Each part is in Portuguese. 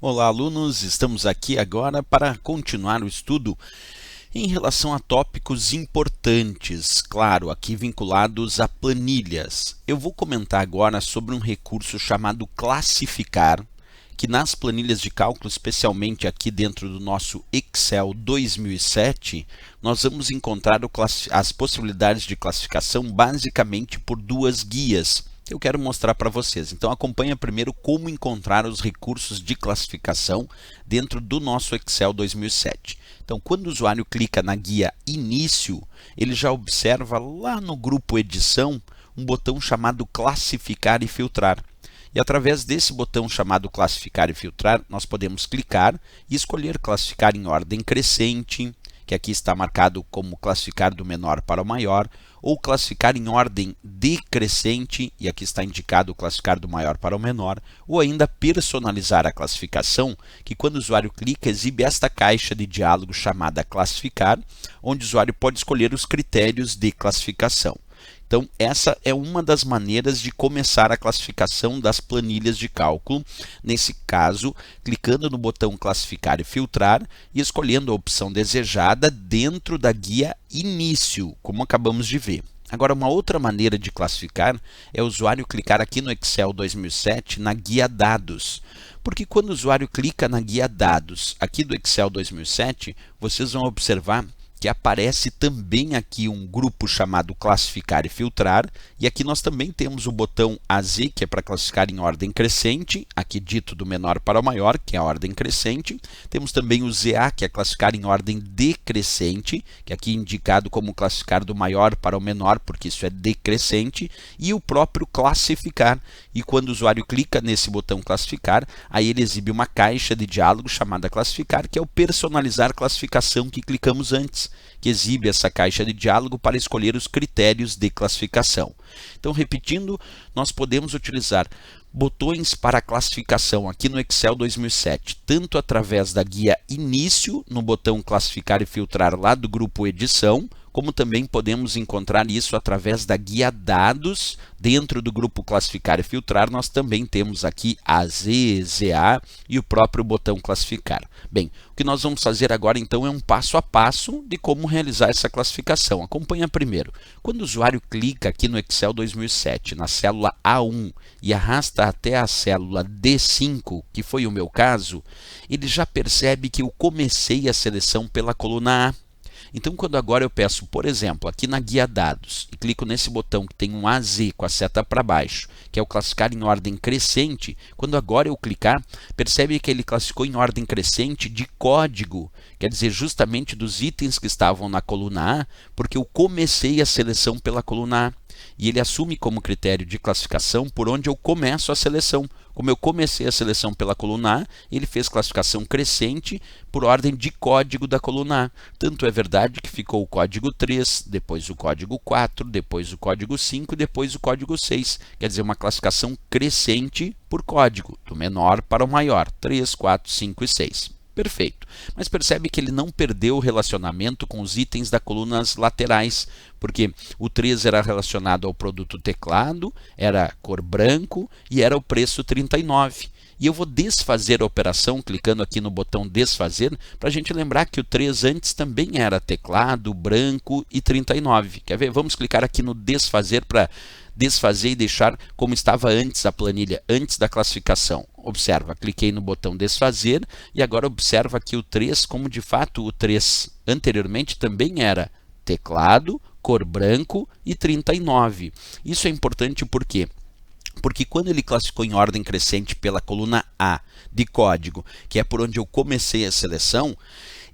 Olá, alunos! Estamos aqui agora para continuar o estudo em relação a tópicos importantes, claro, aqui vinculados a planilhas. Eu vou comentar agora sobre um recurso chamado classificar, que nas planilhas de cálculo, especialmente aqui dentro do nosso Excel 2007, nós vamos encontrar as possibilidades de classificação basicamente por duas guias que eu quero mostrar para vocês. Então acompanha primeiro como encontrar os recursos de classificação dentro do nosso Excel 2007. Então quando o usuário clica na guia Início, ele já observa lá no grupo Edição um botão chamado Classificar e Filtrar. E através desse botão chamado Classificar e Filtrar, nós podemos clicar e escolher classificar em ordem crescente, que aqui está marcado como classificar do menor para o maior, ou classificar em ordem decrescente, e aqui está indicado classificar do maior para o menor, ou ainda personalizar a classificação, que quando o usuário clica, exibe esta caixa de diálogo chamada classificar, onde o usuário pode escolher os critérios de classificação. Então, essa é uma das maneiras de começar a classificação das planilhas de cálculo. Nesse caso, clicando no botão classificar e filtrar e escolhendo a opção desejada dentro da guia Início, como acabamos de ver. Agora, uma outra maneira de classificar é o usuário clicar aqui no Excel 2007 na guia Dados. Porque quando o usuário clica na guia Dados aqui do Excel 2007, vocês vão observar que aparece também aqui um grupo chamado Classificar e Filtrar, e aqui nós também temos o botão AZ, que é para classificar em ordem crescente, aqui dito do menor para o maior, que é a ordem crescente. Temos também o ZA, que é classificar em ordem decrescente, que aqui é indicado como classificar do maior para o menor, porque isso é decrescente, e o próprio Classificar. E quando o usuário clica nesse botão Classificar, aí ele exibe uma caixa de diálogo chamada Classificar, que é o personalizar classificação que clicamos antes, que exibe essa caixa de diálogo para escolher os critérios de classificação. Então, repetindo, nós podemos utilizar botões para classificação aqui no Excel 2007, tanto através da guia Início, no botão Classificar e Filtrar lá do grupo Edição, como também podemos encontrar isso através da guia Dados. Dentro do grupo Classificar e Filtrar, nós também temos aqui AZ, ZA e o próprio botão Classificar. Bem, o que nós vamos fazer agora então é um passo a passo de como realizar essa classificação. Acompanha primeiro. Quando o usuário clica aqui no Excel 2007, na célula A1 e arrasta até a célula D5, que foi o meu caso, ele já percebe que eu comecei a seleção pela coluna A. Então, quando agora eu peço, por exemplo, aqui na guia Dados, e clico nesse botão que tem um AZ com a seta para baixo, que é o classificar em ordem crescente, quando agora eu clicar, percebe que ele classificou em ordem crescente de código, quer dizer, justamente dos itens que estavam na coluna A, porque eu comecei a seleção pela coluna A. E ele assume como critério de classificação por onde eu começo a seleção. Como eu comecei a seleção pela coluna A, ele fez classificação crescente por ordem de código da coluna A. Tanto é verdade que ficou o código 3, depois o código 4, depois o código 5 e depois o código 6. Quer dizer, uma classificação crescente por código, do menor para o maior, 3, 4, 5 e 6. Perfeito. Mas percebe que ele não perdeu o relacionamento com os itens das colunas laterais, porque o 3 era relacionado ao produto teclado, era cor branco e era o preço 39. E eu vou desfazer a operação clicando aqui no botão desfazer, para a gente lembrar que o 3 antes também era teclado, branco e 39. Quer ver? Vamos clicar aqui no desfazer para desfazer e deixar como estava antes a planilha, antes da classificação. Observa, cliquei no botão desfazer e agora observa aqui o 3, como de fato o 3 anteriormente também era teclado, cor branco e 39. Isso é importante por quê? Porque quando ele classificou em ordem crescente pela coluna A de código, que é por onde eu comecei a seleção,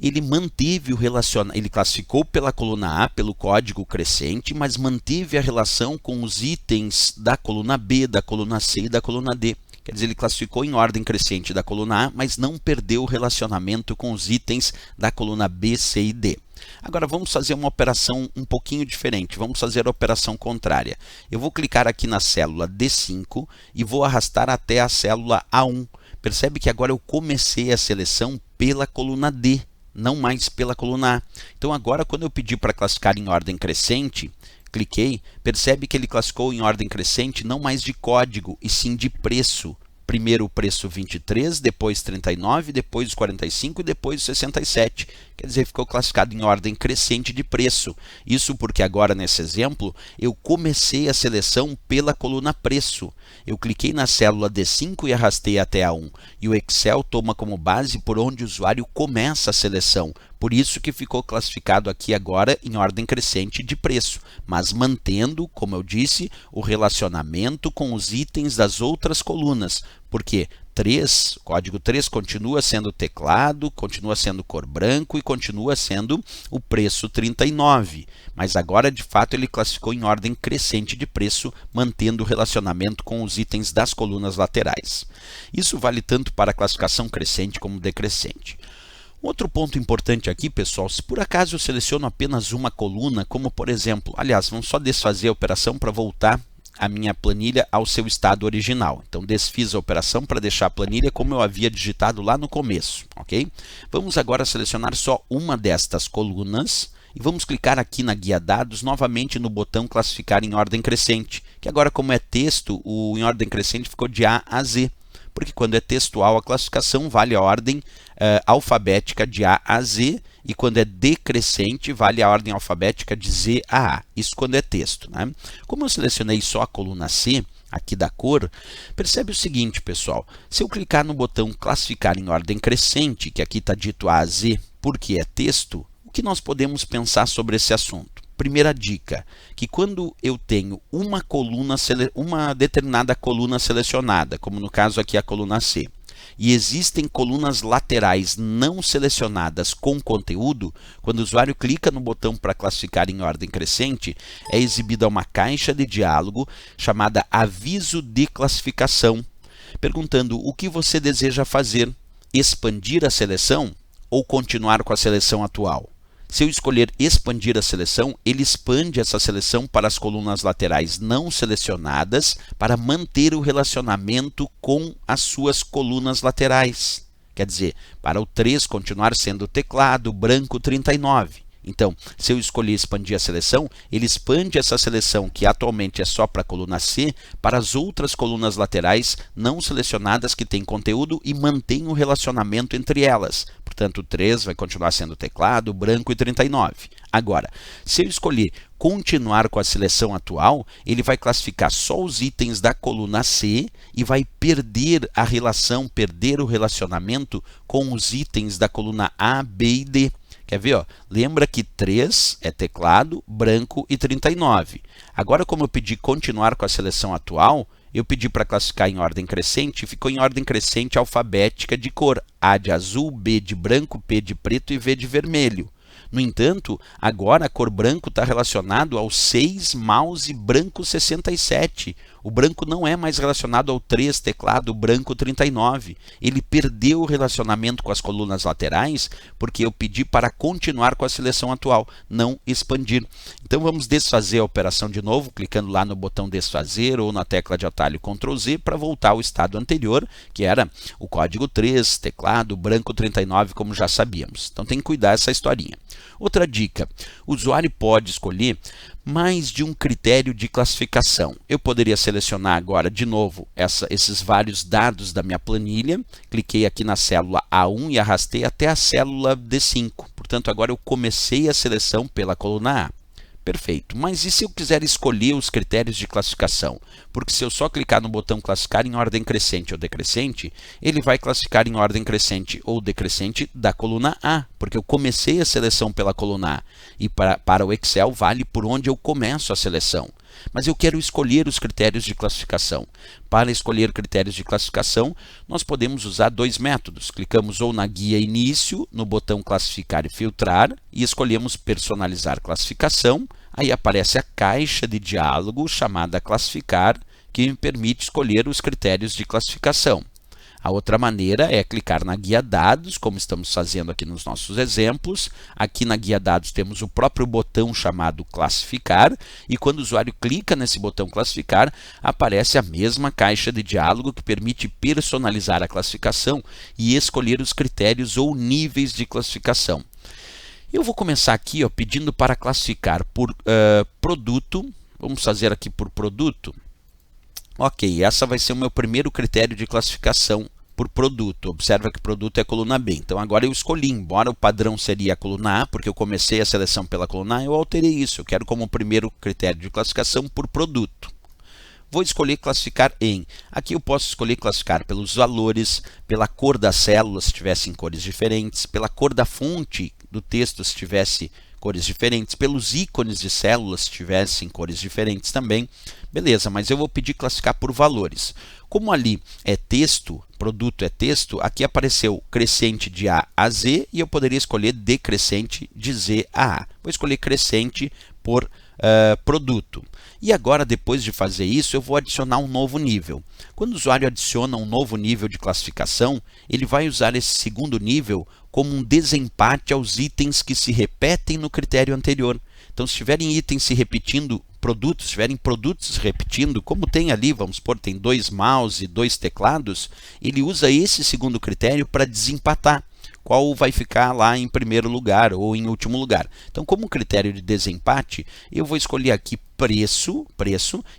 ele manteve o relacionamento, ele classificou pela coluna A, pelo código crescente, mas manteve a relação com os itens da coluna B, da coluna C e da coluna D. Quer dizer, ele classificou em ordem crescente da coluna A, mas não perdeu o relacionamento com os itens da coluna B, C e D. Agora vamos fazer uma operação um pouquinho diferente, vamos fazer a operação contrária. Eu vou clicar aqui na célula D5 e vou arrastar até a célula A1. Percebe que agora eu comecei a seleção pela coluna D, não mais pela coluna A. Então agora quando eu pedir para classificar em ordem crescente, cliquei, percebe que ele classificou em ordem crescente não mais de código e sim de preço. primeiro o preço 23, depois 39, depois 45 e depois 67. Quer dizer, ficou classificado em ordem crescente de preço. Isso porque agora, nesse exemplo, eu comecei a seleção pela coluna preço. Eu cliquei na célula D5 e arrastei até a 1. E o Excel toma como base por onde o usuário começa a seleção. Por isso que ficou classificado aqui agora em ordem crescente de preço, mas mantendo, como eu disse, o relacionamento com os itens das outras colunas. Porque código 3 continua sendo teclado, continua sendo cor branco e continua sendo o preço 39. Mas agora, de fato, ele classificou em ordem crescente de preço, mantendo o relacionamento com os itens das colunas laterais. Isso vale tanto para a classificação crescente como decrescente. Outro ponto importante aqui, pessoal, se por acaso eu seleciono apenas uma coluna, como por exemplo, aliás, vamos só desfazer a operação para voltar a minha planilha ao seu estado original. Então, desfiz a operação para deixar a planilha como eu havia digitado lá no começo, ok? Vamos agora selecionar só uma destas colunas e vamos clicar aqui na guia dados, novamente no botão classificar em ordem crescente, que agora como é texto, o em ordem crescente ficou de A a Z. Porque quando é textual a classificação vale a ordem alfabética de A a Z, e quando é decrescente vale a ordem alfabética de Z a A. Isso quando é texto, né? Como eu selecionei só a coluna C, aqui da cor, percebe o seguinte, pessoal. Se eu clicar no botão classificar em ordem crescente, que aqui está dito A a Z, porque é texto, o que nós podemos pensar sobre esse assunto? Primeira dica, que quando eu tenho uma determinada coluna selecionada, como no caso aqui a coluna C, e existem colunas laterais não selecionadas com conteúdo, quando o usuário clica no botão para classificar em ordem crescente, é exibida uma caixa de diálogo chamada Aviso de Classificação, perguntando o que você deseja fazer, expandir a seleção ou continuar com a seleção atual. Se eu escolher expandir a seleção, ele expande essa seleção para as colunas laterais não selecionadas para manter o relacionamento com as suas colunas laterais. Quer dizer, para o 3 continuar sendo teclado, branco 39. Então, se eu escolher expandir a seleção, ele expande essa seleção, que atualmente é só para a coluna C, para as outras colunas laterais não selecionadas que têm conteúdo e mantém o relacionamento entre elas. Portanto, o 3 vai continuar sendo teclado, branco e 39. Agora, se eu escolher continuar com a seleção atual, ele vai classificar só os itens da coluna C e vai perder a relação, perder o relacionamento com os itens da coluna A, B e D. Quer ver? Ó? Lembra que 3 é teclado, branco e 39. Agora, como eu pedi continuar com a seleção atual, eu pedi para classificar em ordem crescente e ficou em ordem crescente alfabética de cor. A de azul, B de branco, P de preto e V de vermelho. No entanto, agora a cor branco está relacionado ao 6, mouse branco 67. O branco não é mais relacionado ao 3, teclado branco 39. Ele perdeu o relacionamento com as colunas laterais porque eu pedi para continuar com a seleção atual, não expandir. Então vamos desfazer a operação de novo, clicando lá no botão desfazer ou na tecla de atalho Ctrl Z para voltar ao estado anterior, que era o código 3, teclado branco 39, como já sabíamos. Então tem que cuidar dessa historinha. Outra dica, o usuário pode escolher mais de um critério de classificação. Eu poderia selecionar agora de novo esses vários dados da minha planilha, cliquei aqui na célula A1 e arrastei até a célula D5. Portanto, agora eu comecei a seleção pela coluna A. Perfeito, mas e se eu quiser escolher os critérios de classificação? Porque se eu só clicar no botão classificar em ordem crescente ou decrescente, ele vai classificar em ordem crescente ou decrescente da coluna A, porque eu comecei a seleção pela coluna A. E para o Excel vale por onde eu começo a seleção. Mas eu quero escolher os critérios de classificação. Para escolher critérios de classificação, nós podemos usar dois métodos. Clicamos ou na guia início, no botão classificar e filtrar, e escolhemos personalizar classificação. Aí aparece a caixa de diálogo chamada classificar, que me permite escolher os critérios de classificação. A outra maneira é clicar na guia dados, como estamos fazendo aqui nos nossos exemplos. Aqui na guia dados temos o próprio botão chamado classificar, e quando o usuário clica nesse botão classificar, aparece a mesma caixa de diálogo que permite personalizar a classificação e escolher os critérios ou níveis de classificação. Eu vou começar aqui pedindo para classificar por produto. Vamos fazer aqui por produto. Ok, essa vai ser o meu primeiro critério de classificação por produto. Observa que produto é a coluna B. Então agora eu escolhi, embora o padrão seria a coluna A, porque eu comecei a seleção pela coluna A, eu alterei isso. Eu quero como primeiro critério de classificação por produto. Vou escolher classificar em. Aqui eu posso escolher classificar pelos valores, pela cor das células, se tivessem cores diferentes, pela cor da fonte do texto, se tivesse cores diferentes, pelos ícones de células, se tivessem cores diferentes também. Beleza, mas eu vou pedir classificar por valores. Como ali é texto, produto é texto, aqui apareceu crescente de A a Z e eu poderia escolher decrescente de Z a A. Vou escolher crescente por produto. E agora, depois de fazer isso, eu vou adicionar um novo nível. Quando o usuário adiciona um novo nível de classificação, ele vai usar esse segundo nível como um desempate aos itens que se repetem no critério anterior. Então, se tiverem itens se repetindo, produtos, se tiverem produtos se repetindo, como tem ali, vamos supor, tem 2 mouse e 2 teclados, ele usa esse segundo critério para desempatar qual vai ficar lá em primeiro lugar ou em último lugar. Então, como critério de desempate, eu vou escolher aqui preço,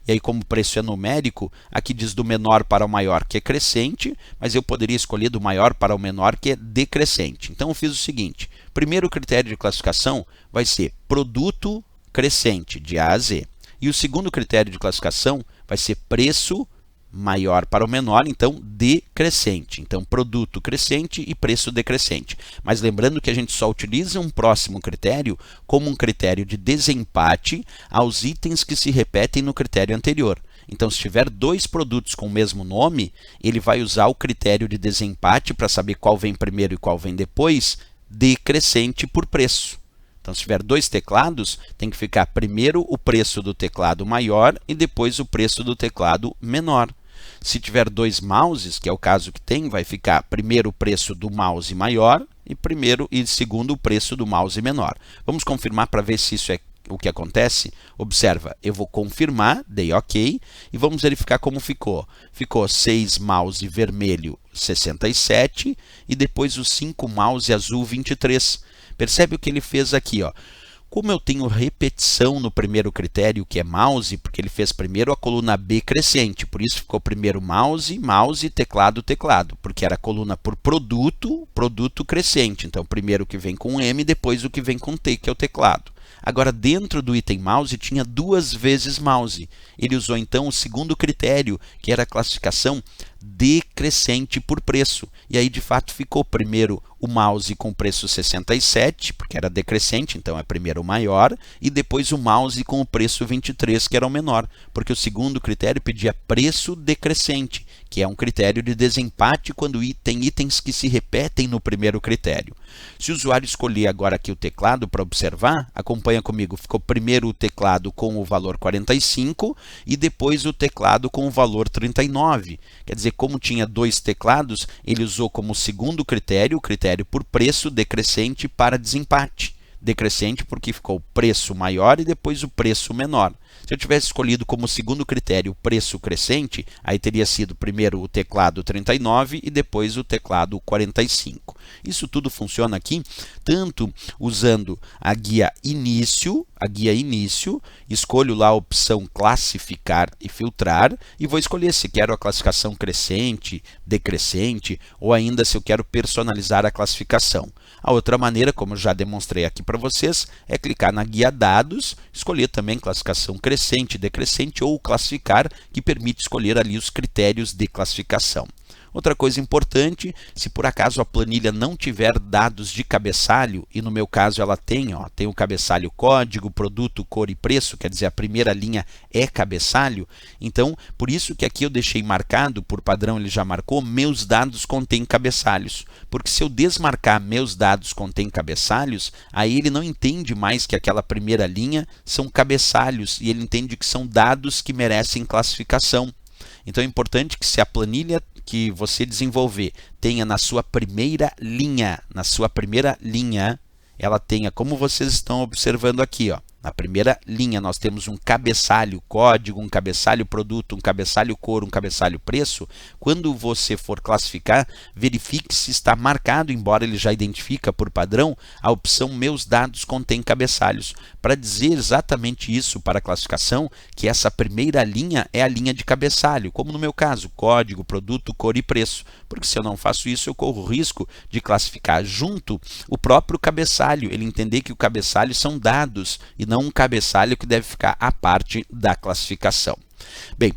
e aí como preço é numérico, aqui diz do menor para o maior, que é crescente, mas eu poderia escolher do maior para o menor, que é decrescente. Então, eu fiz o seguinte, primeiro critério de classificação vai ser produto crescente, de A a Z. E o segundo critério de classificação vai ser preço maior para o menor, então decrescente. Então, produto crescente e preço decrescente. Mas lembrando que a gente só utiliza um próximo critério como um critério de desempate aos itens que se repetem no critério anterior. Então, se tiver 2 produtos com o mesmo nome, ele vai usar o critério de desempate para saber qual vem primeiro e qual vem depois, decrescente por preço. Então, se tiver 2 teclados, tem que ficar primeiro o preço do teclado maior e depois o preço do teclado menor. Se tiver 2 mouses, que é o caso que tem, vai ficar primeiro o preço do mouse maior e segundo o preço do mouse menor. Vamos confirmar para ver se isso é o que acontece? Observa, eu vou confirmar, dei OK, e vamos verificar como ficou. Ficou 6 mouse vermelho 67 e depois o 5 mouse azul 23. Percebe o que ele fez aqui, ó. Como eu tenho repetição no primeiro critério, que é mouse, porque ele fez primeiro a coluna B crescente, por isso ficou primeiro mouse, mouse, teclado, teclado, porque era a coluna por produto, produto crescente. Então, primeiro o que vem com M, depois o que vem com T, que é o teclado. Agora, dentro do item mouse, tinha 2 vezes mouse. Ele usou, então, o segundo critério, que era a classificação decrescente por preço. E aí, de fato, ficou primeiro o mouse com preço 67, porque era decrescente, então é primeiro o maior, e depois o mouse com o preço 23, que era o menor, porque o segundo critério pedia preço decrescente, que é um critério de desempate quando tem itens que se repetem no primeiro critério. Se o usuário escolher agora aqui o teclado para observar, acompanha comigo, ficou primeiro o teclado com o valor 45 e depois o teclado com o valor 39. Quer dizer, como tinha 2 teclados, ele usou como segundo critério, o critério por preço decrescente para desempate. Decrescente porque ficou o preço maior e depois o preço menor. Se eu tivesse escolhido como segundo critério o preço crescente, aí teria sido primeiro o teclado 39 e depois o teclado 45. Isso tudo funciona aqui tanto usando a guia início, escolho lá a opção classificar e filtrar e vou escolher se quero a classificação crescente, decrescente ou ainda se eu quero personalizar a classificação. A outra maneira, como eu já demonstrei aqui para vocês, é clicar na guia dados, escolher também classificação crescente, decrescente ou classificar, que permite escolher ali os critérios de classificação. Outra coisa importante, se por acaso a planilha não tiver dados de cabeçalho, e no meu caso ela tem o cabeçalho código, produto, cor e preço, quer dizer, a primeira linha é cabeçalho, então por isso que aqui eu deixei marcado, por padrão ele já marcou, meus dados contêm cabeçalhos, porque se eu desmarcar meus dados contêm cabeçalhos, aí ele não entende mais que aquela primeira linha são cabeçalhos, e ele entende que são dados que merecem classificação. Então é importante que se a planilha que você desenvolver tenha na sua primeira linha, ela tenha, como vocês estão observando aqui, ó, Na primeira linha nós temos um cabeçalho código, um cabeçalho produto, um cabeçalho cor, um cabeçalho preço. Quando você for classificar, verifique se está marcado, embora ele já identifica por padrão, a opção meus dados contém cabeçalhos. Para dizer exatamente isso para a classificação, que essa primeira linha é a linha de cabeçalho, como no meu caso, código, produto, cor e preço. Porque se eu não faço isso, eu corro o risco de classificar junto o próprio cabeçalho, ele entender que o cabeçalho são dados e não um cabeçalho que deve ficar à parte da classificação. Bem,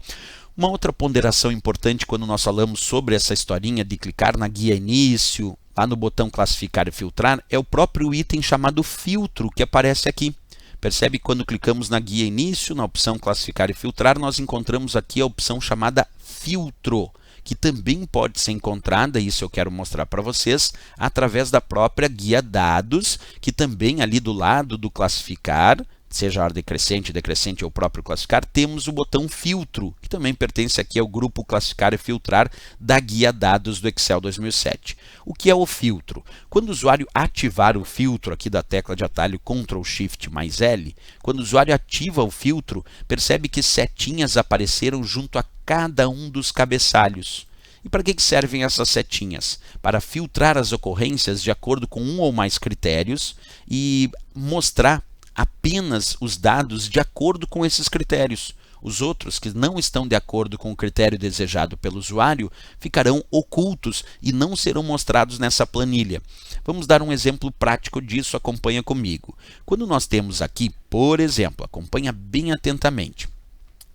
uma outra ponderação importante quando nós falamos sobre essa historinha de clicar na guia início, lá no botão classificar e filtrar, é o próprio item chamado filtro que aparece aqui. Percebe que quando clicamos na guia início, na opção classificar e filtrar, nós encontramos aqui a opção chamada filtro, que também pode ser encontrada, isso eu quero mostrar para vocês, através da própria guia dados, que também ali do lado do classificar, seja a ordem crescente, decrescente ou próprio classificar, temos o botão filtro, que também pertence aqui ao grupo classificar e filtrar da guia dados do Excel 2007. O que é o filtro? Quando o usuário ativar o filtro aqui da tecla de atalho Ctrl Shift mais L, quando o usuário ativa o filtro, percebe que setinhas apareceram junto a cada um dos cabeçalhos. E para que servem essas setinhas? Para filtrar as ocorrências de acordo com um ou mais critérios e mostrar apenas os dados de acordo com esses critérios. Os outros que não estão de acordo com o critério desejado pelo usuário ficarão ocultos e não serão mostrados nessa planilha. Vamos dar um exemplo prático disso, acompanha comigo. Quando nós temos aqui, por exemplo, acompanha bem atentamente.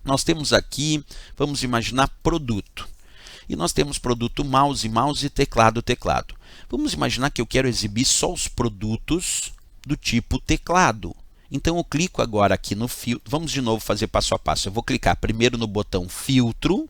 Nós temos aqui, vamos imaginar, produto. E nós temos produto mouse, mouse, teclado, teclado. Vamos imaginar que eu quero exibir só os produtos do tipo teclado. Então eu clico agora aqui no filtro, vamos de novo fazer passo a passo. Eu vou clicar primeiro no botão filtro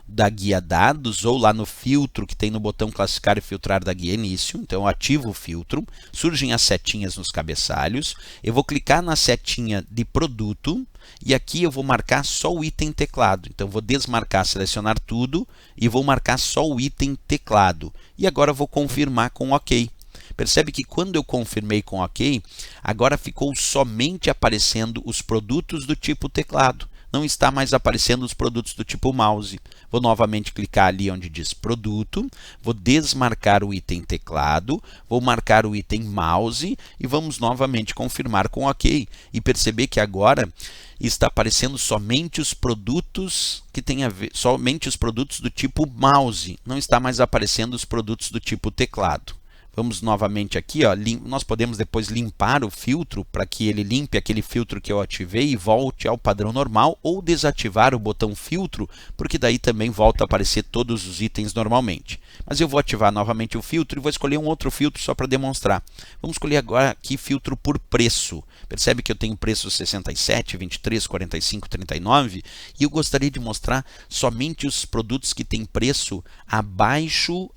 da guia dados ou lá no filtro que tem no botão classificar e filtrar da guia início. Então eu ativo o filtro, surgem as setinhas nos cabeçalhos. Eu vou clicar na setinha de produto e aqui eu vou marcar só o item teclado. Então vou desmarcar, selecionar tudo e vou marcar só o item teclado. E agora eu vou confirmar com OK. Percebe que quando eu confirmei com OK, agora ficou somente aparecendo os produtos do tipo teclado. Não está mais aparecendo os produtos do tipo mouse. Vou novamente clicar ali onde diz produto, vou desmarcar o item teclado, vou marcar o item mouse e vamos novamente confirmar com OK. E perceber que agora está aparecendo somente os produtos que tem a ver, somente os produtos do tipo mouse. Não está mais aparecendo os produtos do tipo teclado. Vamos novamente aqui, ó, nós podemos depois limpar o filtro para que ele limpe aquele filtro que eu ativei e volte ao padrão normal, ou desativar o botão filtro, porque daí também volta a aparecer todos os itens normalmente. Mas eu vou ativar novamente o filtro e vou escolher um outro filtro só para demonstrar. Vamos escolher agora aqui filtro por preço. Percebe que eu tenho preço 67, 23, 45, 39 e eu gostaria de mostrar somente os produtos que têm preço abaixo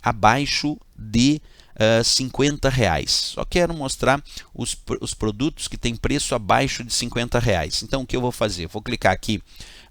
de R$50. Só quero mostrar os produtos que têm preço abaixo de R$50. Então o que eu vou fazer? Vou clicar aqui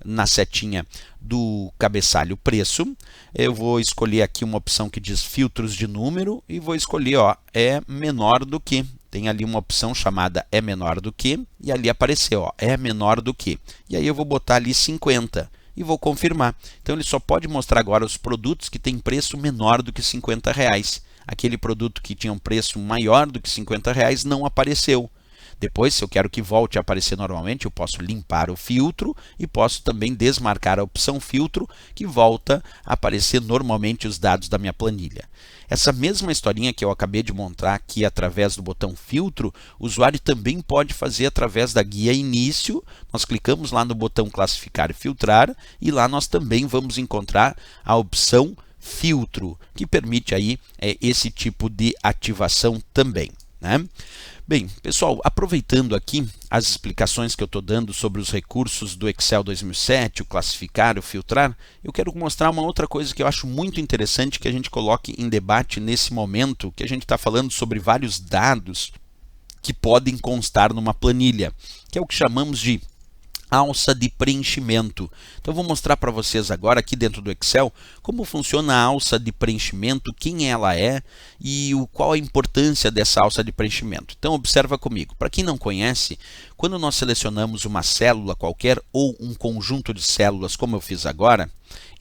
na setinha do cabeçalho preço, eu vou escolher aqui uma opção que diz filtros de número e vou escolher, ó, é menor do que. Tem ali uma opção chamada é menor do que e ali apareceu, ó, é menor do que. E aí eu vou botar ali 50 e vou confirmar. Então ele só pode mostrar agora os produtos que têm preço menor do que R$50. Aquele produto que tinha um preço maior do que R$50 não apareceu. Depois, se eu quero que volte a aparecer normalmente, eu posso limpar o filtro e posso também desmarcar a opção filtro, que volta a aparecer normalmente os dados da minha planilha. Essa mesma historinha que eu acabei de montar aqui através do botão filtro, o usuário também pode fazer através da guia início. Nós clicamos lá no botão classificar e filtrar e lá nós também vamos encontrar a opção filtro, que permite aí esse tipo de ativação também, né? Bem, pessoal, aproveitando aqui as explicações que eu estou dando sobre os recursos do Excel 2007, o classificar, o filtrar, eu quero mostrar uma outra coisa que eu acho muito interessante que a gente coloque em debate nesse momento, que a gente está falando sobre vários dados que podem constar numa planilha, que é o que chamamos de alça de preenchimento. Então eu vou mostrar para vocês agora aqui dentro do Excel como funciona a alça de preenchimento, quem ela é e qual a importância dessa alça de preenchimento. Então observa comigo. Para quem não conhece, quando nós selecionamos uma célula qualquer ou um conjunto de células, como eu fiz agora,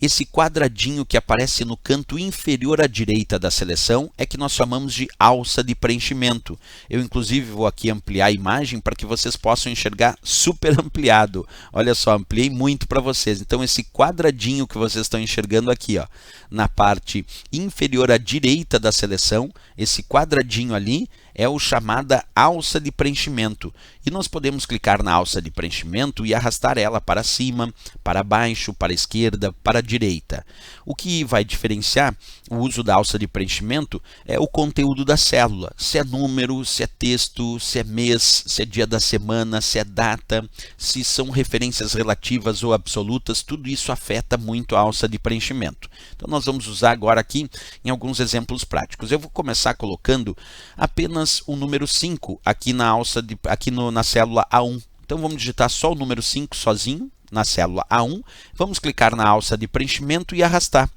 esse quadradinho que aparece no canto inferior à direita da seleção é que nós chamamos de alça de preenchimento. Eu inclusive vou aqui ampliar a imagem para que vocês possam enxergar super ampliado. Olha só, ampliei muito para vocês. Então esse quadradinho que vocês estão enxergando aqui, ó, na parte inferior à direita da seleção, esse quadradinho ali é o chamada alça de preenchimento. E nós podemos clicar na alça de preenchimento e arrastar ela para cima, para baixo, para a esquerda, para a direita. O que vai diferenciar o uso da alça de preenchimento é o conteúdo da célula. Se é número, se é texto, se é mês, se é dia da semana, se é data, se são referências relativas ou absolutas, tudo isso afeta muito a alça de preenchimento. Então nós vamos usar agora aqui em alguns exemplos práticos. Eu vou começar colocando apenas o número 5 aqui na na célula A1. Então vamos digitar só o número 5 sozinho na célula A1. Vamos clicar na alça de preenchimento e arrastar.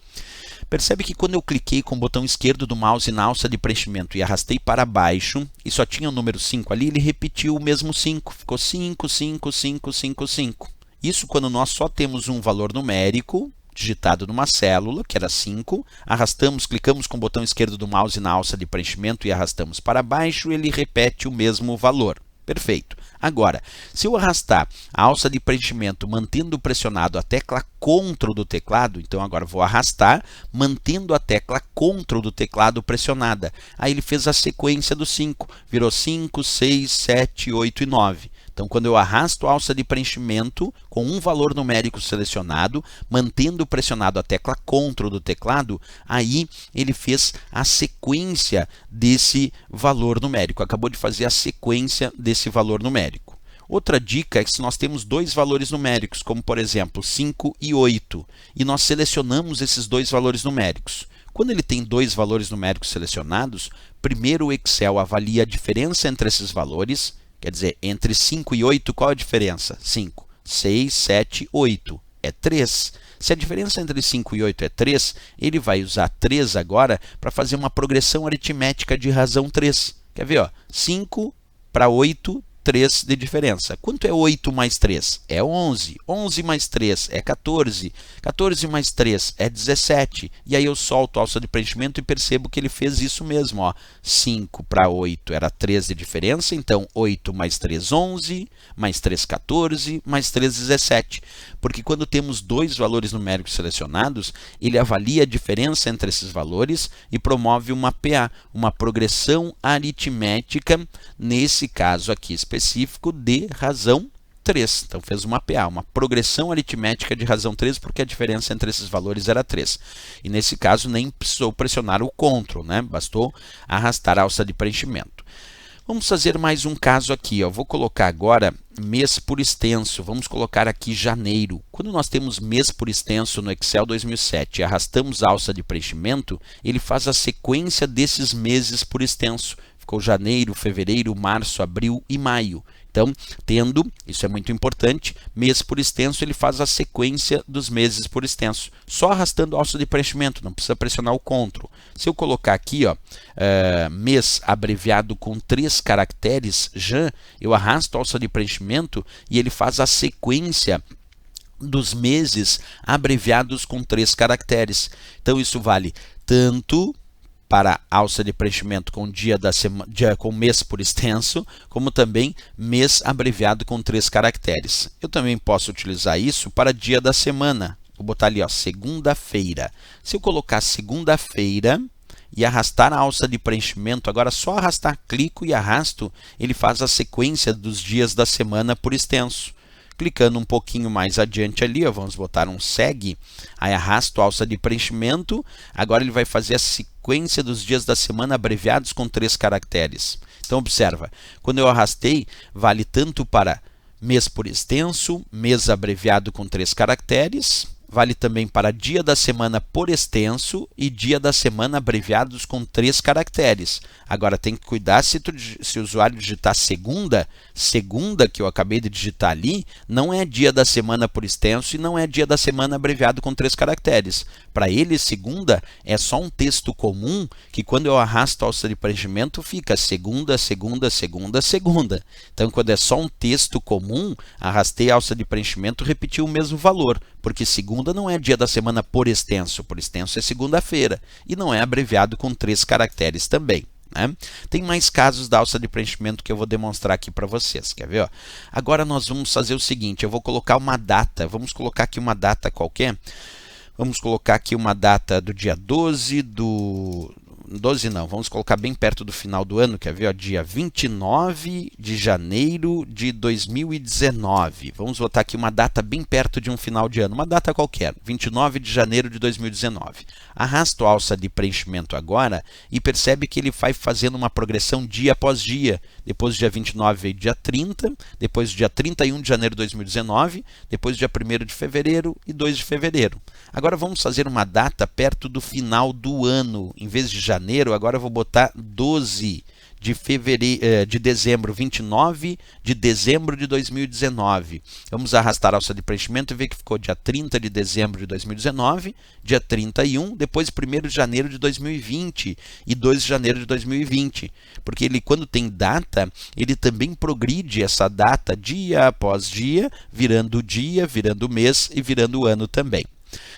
Percebe que quando eu cliquei com o botão esquerdo do mouse na alça de preenchimento e arrastei para baixo, e só tinha o número 5 ali, ele repetiu o mesmo 5. Ficou 5, 5, 5, 5, 5. Isso quando nós só temos um valor numérico digitado numa célula, que era 5, arrastamos, clicamos com o botão esquerdo do mouse na alça de preenchimento e arrastamos para baixo, ele repete o mesmo valor. Perfeito. Agora, se eu arrastar a alça de preenchimento mantendo pressionado a tecla CTRL do teclado, então agora vou arrastar mantendo a tecla CTRL do teclado pressionada. Aí ele fez a sequência do 5, virou 5, 6, 7, 8 e 9. Então, quando eu arrasto a alça de preenchimento com um valor numérico selecionado, mantendo pressionado a tecla CTRL do teclado, aí ele fez a sequência desse valor numérico, acabou de fazer a sequência desse valor numérico. Outra dica é que se nós temos dois valores numéricos, como por exemplo 5 e 8, e nós selecionamos esses dois valores numéricos, quando ele tem dois valores numéricos selecionados, primeiro o Excel avalia a diferença entre esses valores. Quer dizer, entre 5 e 8, qual a diferença? 5. 6, 7, 8. É 3. Se a diferença entre 5 e 8 é 3, ele vai usar 3 agora para fazer uma progressão aritmética de razão 3. Quer ver? Ó? 5 para 8, 3 de diferença. Quanto é 8 mais 3? É 11. 11 mais 3 é 14. 14 mais 3 é 17. E aí eu solto a alça de preenchimento e percebo que ele fez isso mesmo. Ó. 5 para 8 era 3 de diferença, então 8 mais 3, 11, mais 3, 14, mais 3, 17. Porque quando temos dois valores numéricos selecionados, ele avalia a diferença entre esses valores e promove uma PA, uma progressão aritmética, nesse caso aqui específico, de razão 3. Então fez uma PA, uma progressão aritmética de razão 3, porque a diferença entre esses valores era 3. E nesse caso nem precisou pressionar o CTRL, né? Bastou arrastar a alça de preenchimento. Vamos fazer mais um caso aqui. Ó. Vou colocar agora mês por extenso. Vamos colocar aqui janeiro. Quando nós temos mês por extenso no Excel 2007 e arrastamos a alça de preenchimento, ele faz a sequência desses meses por extenso. Ficou janeiro, fevereiro, março, abril e maio. Então, tendo, isso é muito importante, mês por extenso, ele faz a sequência dos meses por extenso. Só arrastando a alça de preenchimento, não precisa pressionar o CTRL. Se eu colocar aqui, ó, mês abreviado com 3 caracteres, JAN, eu arrasto a alça de preenchimento e ele faz a sequência dos meses abreviados com 3 caracteres. Então, isso vale tanto para alça de preenchimento com com mês por extenso, como também mês abreviado com 3 caracteres. Eu também posso utilizar isso para dia da semana. Vou botar ali, ó, segunda-feira. Se eu colocar segunda-feira e arrastar a alça de preenchimento, agora só arrastar, clico e arrasto, ele faz a sequência dos dias da semana por extenso. Clicando um pouquinho mais adiante ali, ó, vamos botar um segue, aí arrasto a alça de preenchimento, agora ele vai fazer a sequência dos dias da semana abreviados com 3 caracteres. Então observa, quando eu arrastei, vale tanto para mês por extenso, mês abreviado com 3 caracteres, vale também para dia da semana por extenso e dia da semana abreviados com 3 caracteres. Agora tem que cuidar se o usuário digitar segunda que eu acabei de digitar ali, não é dia da semana por extenso e não é dia da semana abreviado com 3 caracteres. Para ele, segunda é só um texto comum que quando eu arrasto a alça de preenchimento fica segunda, segunda, segunda, segunda. Então, quando é só um texto comum, arrastei a alça de preenchimento, repetiu o mesmo valor, porque segunda não é dia da semana por extenso é segunda-feira, e não é abreviado com 3 caracteres também. Né? Tem mais casos da alça de preenchimento que eu vou demonstrar aqui para vocês, quer ver? Ó? Agora nós vamos fazer o seguinte, eu vou colocar uma data, vamos colocar aqui uma data qualquer, vamos colocar aqui uma data do dia 12 do... 12 não, vamos colocar bem perto do final do ano, quer ver? Ó, dia 29 de janeiro de 2019. Vamos botar aqui uma data bem perto de um final de ano, uma data qualquer, 29 de janeiro de 2019. Arrasto a alça de preenchimento agora e percebe que ele vai fazendo uma progressão dia após dia. Depois do dia 29 veio dia 30, depois do dia 31 de janeiro de 2019, depois do dia 1º de fevereiro e 2 de fevereiro. Agora vamos fazer uma data perto do final do ano, em vez de janeiro, agora eu vou botar 12 de dezembro, 29 de dezembro de 2019. Vamos arrastar a alça de preenchimento e ver que ficou dia 30 de dezembro de 2019, dia 31, depois 1º de janeiro de 2020 e 2 de janeiro de 2020. Porque ele, quando tem data, ele também progride essa data dia após dia, virando mês e virando ano também.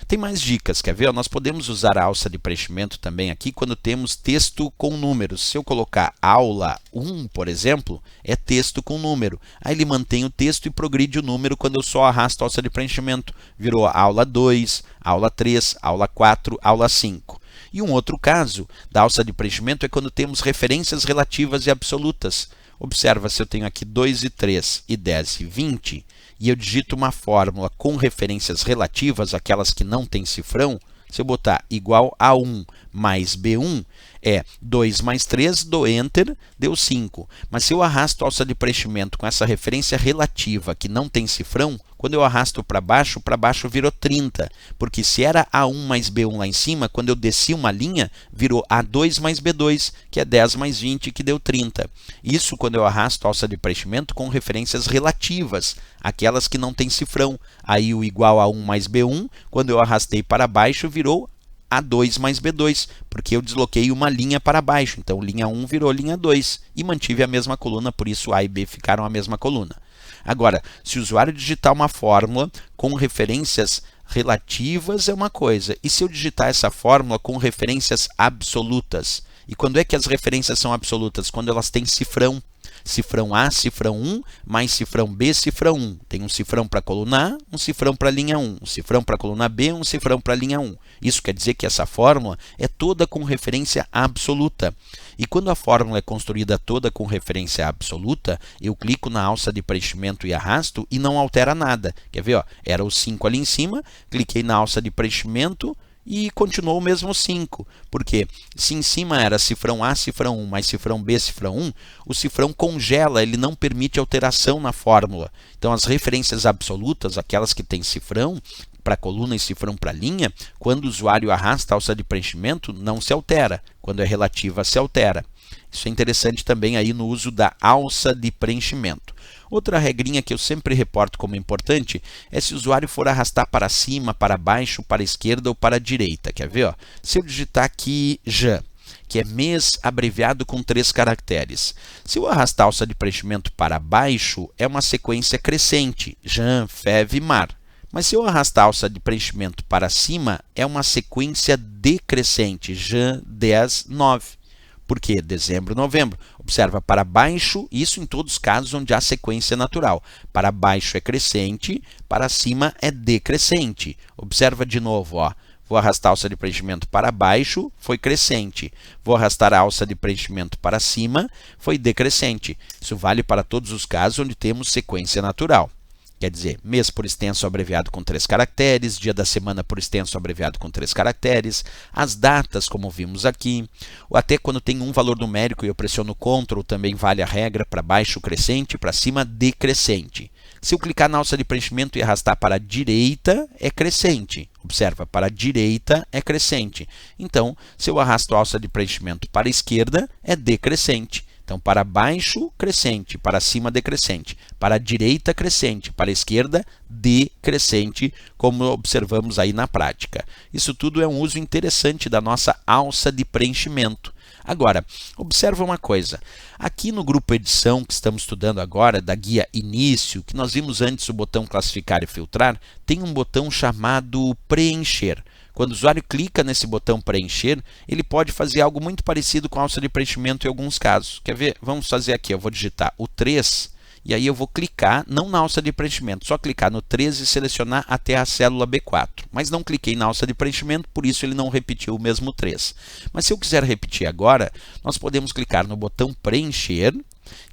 Tem mais dicas, quer ver? Nós podemos usar a alça de preenchimento também aqui quando temos texto com números. Se eu colocar aula 1, por exemplo, é texto com número. Aí ele mantém o texto e progride o número quando eu só arrasto a alça de preenchimento. Virou aula 2, aula 3, aula 4, aula 5. E um outro caso da alça de preenchimento é quando temos referências relativas e absolutas. Observa se eu tenho aqui 2 e 3 e 10 e 20 e eu digito uma fórmula com referências relativas, aquelas que não têm cifrão. Se eu botar igual a 1 mais B1, é 2 mais 3, dou Enter, deu 5. Mas se eu arrasto a alça de preenchimento com essa referência relativa que não tem cifrão, quando eu arrasto para baixo virou 30. Porque se era A1 mais B1 lá em cima, quando eu desci uma linha, virou A2 mais B2, que é 10 mais 20, que deu 30. Isso quando eu arrasto a alça de preenchimento com referências relativas, aquelas que não têm cifrão. Aí o igual a 1 mais B1, quando eu arrastei para baixo, virou A2 mais B2, porque eu desloquei uma linha para baixo. Então, linha 1 virou linha 2 e mantive a mesma coluna, por isso A e B ficaram a mesma coluna. Agora, se o usuário digitar uma fórmula com referências relativas é uma coisa, e se eu digitar essa fórmula com referências absolutas? E quando é que as referências são absolutas? Quando elas têm cifrão. Cifrão A, cifrão 1, mais cifrão B, cifrão 1. Tem um cifrão para a coluna A, um cifrão para a linha 1, um cifrão para a coluna B, um cifrão para a linha 1. Isso quer dizer que essa fórmula é toda com referência absoluta. E quando a fórmula é construída toda com referência absoluta, eu clico na alça de preenchimento e arrasto e não altera nada. Quer ver? Ó, era o 5 ali em cima, cliquei na alça de preenchimento, e continuou o mesmo 5, porque se em cima era cifrão A, cifrão 1, mais cifrão B, cifrão 1, o cifrão congela, ele não permite alteração na fórmula. Então as referências absolutas, aquelas que têm cifrão, para coluna e cifrão para linha, quando o usuário arrasta a alça de preenchimento, não se altera. Quando é relativa, se altera. Isso é interessante também aí no uso da alça de preenchimento. Outra regrinha que eu sempre reporto como importante é se o usuário for arrastar para cima, para baixo, para a esquerda ou para a direita. Quer ver? Ó? Se eu digitar aqui JAN, que é mês abreviado com 3 caracteres. Se eu arrastar a alça de preenchimento para baixo, é uma sequência crescente, JAN, FEV, MAR. Mas se eu arrastar a alça de preenchimento para cima, é uma sequência decrescente, JAN, 10, 9. Por quê? Dezembro, novembro. Observa, para baixo, isso em todos os casos onde há sequência natural. Para baixo é crescente, para cima é decrescente. Observa de novo, ó. Vou arrastar a alça de preenchimento para baixo, foi crescente. Vou arrastar a alça de preenchimento para cima, foi decrescente. Isso vale para todos os casos onde temos sequência natural. Quer dizer, mês por extenso abreviado com 3 caracteres, dia da semana por extenso abreviado com 3 caracteres, as datas, como vimos aqui, ou até quando tem um valor numérico e eu pressiono Ctrl, também vale a regra, para baixo crescente, para cima decrescente. Se eu clicar na alça de preenchimento e arrastar para a direita, é crescente. Observa, para a direita é crescente. Então, se eu arrasto a alça de preenchimento para a esquerda, é decrescente. Então, para baixo, crescente, para cima, decrescente, para a direita, crescente, para a esquerda, decrescente, como observamos aí na prática. Isso tudo é um uso interessante da nossa alça de preenchimento. Agora, observa uma coisa. Aqui no grupo edição, que estamos estudando agora, da guia início, que nós vimos antes o botão classificar e filtrar, tem um botão chamado preencher. Quando o usuário clica nesse botão preencher, ele pode fazer algo muito parecido com a alça de preenchimento em alguns casos. Quer ver? Vamos fazer aqui. Eu vou digitar o 3 e aí eu vou clicar, não na alça de preenchimento, só clicar no 3 e selecionar até a célula B4. Mas não cliquei na alça de preenchimento, por isso ele não repetiu o mesmo 3. Mas se eu quiser repetir agora, nós podemos clicar no botão preencher.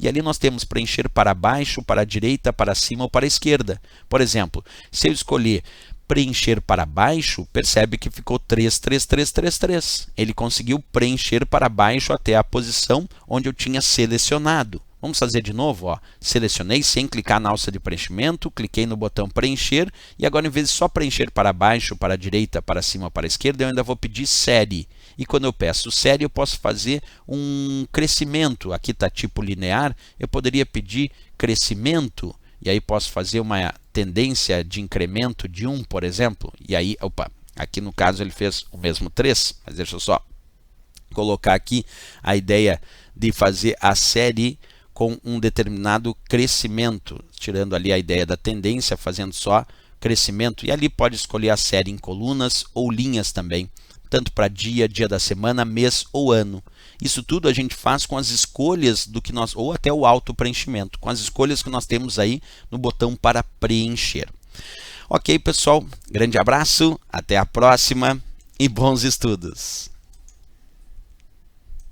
E ali nós temos preencher para baixo, para a direita, para cima ou para a esquerda. Por exemplo, se eu escolher preencher para baixo, percebe que ficou 3, 3, 3, 3, 3. Ele conseguiu preencher para baixo até a posição onde eu tinha selecionado. Vamos fazer de novo, ó. Selecionei sem clicar na alça de preenchimento, cliquei no botão preencher e agora, em vez de só preencher para baixo, para a direita, para cima, para a esquerda, eu ainda vou pedir série. E quando eu peço série, eu posso fazer um crescimento. Aqui está tipo linear, eu poderia pedir crescimento. E aí posso fazer uma tendência de incremento de 1, por exemplo. E aí, opa, aqui no caso ele fez o mesmo 3, mas deixa eu só colocar aqui a ideia de fazer a série com um determinado crescimento, tirando ali a ideia da tendência, fazendo só crescimento. E ali pode escolher a série em colunas ou linhas também, tanto para dia, dia da semana, mês ou ano. Isso tudo a gente faz com as escolhas do que nós, ou até o auto-preenchimento, com as escolhas que nós temos aí no botão para preencher. Ok, pessoal? Grande abraço, até a próxima e bons estudos!